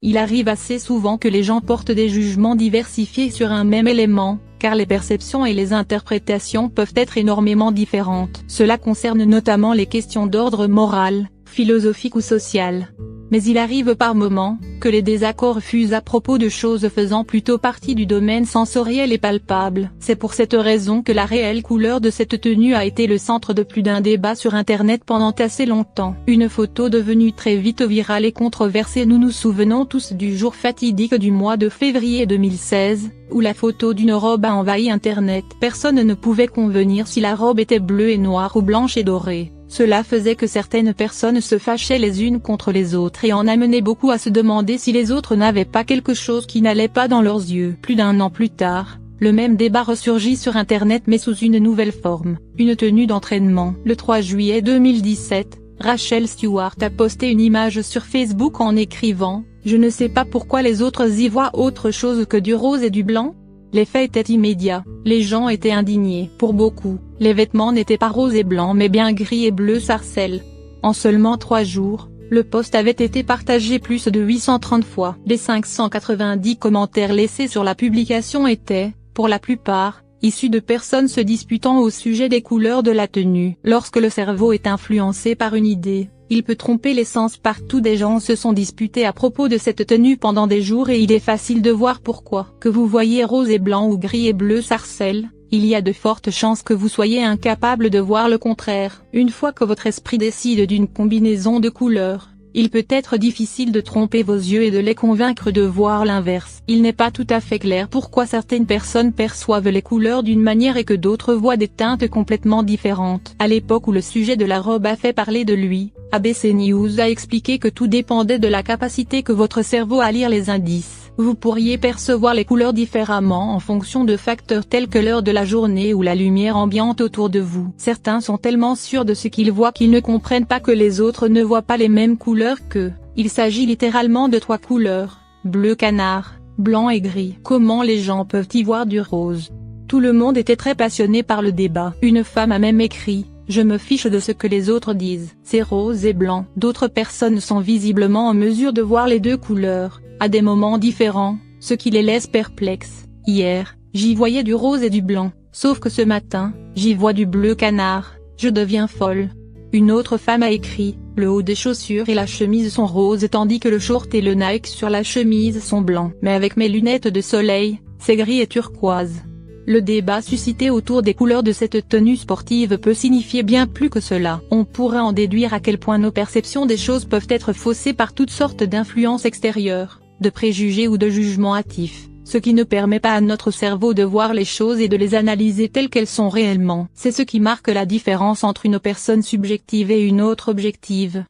Il arrive assez souvent que les gens portent des jugements diversifiés sur un même élément, car les perceptions et les interprétations peuvent être énormément différentes. Cela concerne notamment les questions d'ordre moral, philosophique ou social. Mais il arrive par moments, que les désaccords fusent à propos de choses faisant plutôt partie du domaine sensoriel et palpable. C'est pour cette raison que la réelle couleur de cette tenue a été le centre de plus d'un débat sur internet pendant assez longtemps. Une photo devenue très vite virale et controversée. Nous nous souvenons tous du jour fatidique du mois de février 2016, où la photo d'une robe a envahi internet. Personne ne pouvait convenir si la robe était bleue et noire ou blanche et dorée. Cela faisait que certaines personnes se fâchaient les unes contre les autres et en amenait beaucoup à se demander si les autres n'avaient pas quelque chose qui n'allait pas dans leurs yeux. Plus d'un an plus tard, le même débat ressurgit sur internet mais sous une nouvelle forme, une tenue d'entraînement. Le 3 juillet 2017, Rachel Stewart a posté une image sur Facebook en écrivant « Je ne sais pas pourquoi les autres y voient autre chose que du rose et du blanc ». L'effet était immédiat, les gens étaient indignés. Pour beaucoup, les vêtements n'étaient pas rose et blanc mais bien gris et bleu sarcelle. En seulement 3 jours, le post avait été partagé plus de 830 fois. Les 590 commentaires laissés sur la publication étaient, pour la plupart, issus de personnes se disputant au sujet des couleurs de la tenue. Lorsque le cerveau est influencé par une idée, il peut tromper les sens. Partout des gens se sont disputés à propos de cette tenue pendant des jours et il est facile de voir pourquoi. Que vous voyez rose et blanc ou gris et bleu sarcelle, il y a de fortes chances que vous soyez incapable de voir le contraire. Une fois que votre esprit décide d'une combinaison de couleurs, il peut être difficile de tromper vos yeux et de les convaincre de voir l'inverse. Il n'est pas tout à fait clair pourquoi certaines personnes perçoivent les couleurs d'une manière et que d'autres voient des teintes complètement différentes. À l'époque où le sujet de la robe a fait parler de lui, ABC News a expliqué que tout dépendait de la capacité que votre cerveau a à lire les indices. Vous pourriez percevoir les couleurs différemment en fonction de facteurs tels que l'heure de la journée ou la lumière ambiante autour de vous. Certains sont tellement sûrs de ce qu'ils voient qu'ils ne comprennent pas que les autres ne voient pas les mêmes couleurs qu'eux. Il s'agit littéralement de 3 couleurs, bleu canard, blanc et gris. Comment les gens peuvent y voir du rose? Tout le monde était très passionné par le débat. Une femme a même écrit « Je me fiche de ce que les autres disent. C'est rose et blanc ». D'autres personnes sont visiblement en mesure de voir les 2 couleurs, à des moments différents, ce qui les laisse perplexes. Hier, j'y voyais du rose et du blanc, sauf que ce matin, j'y vois du bleu canard, je deviens folle. Une autre femme a écrit « Le haut des chaussures et la chemise sont roses tandis que le short et le Nike sur la chemise sont blancs. Mais avec mes lunettes de soleil, c'est gris et turquoise ». Le débat suscité autour des couleurs de cette tenue sportive peut signifier bien plus que cela. On pourrait en déduire à quel point nos perceptions des choses peuvent être faussées par toutes sortes d'influences extérieures, de préjugés ou de jugements hâtifs, ce qui ne permet pas à notre cerveau de voir les choses et de les analyser telles qu'elles sont réellement. C'est ce qui marque la différence entre une personne subjective et une autre objective.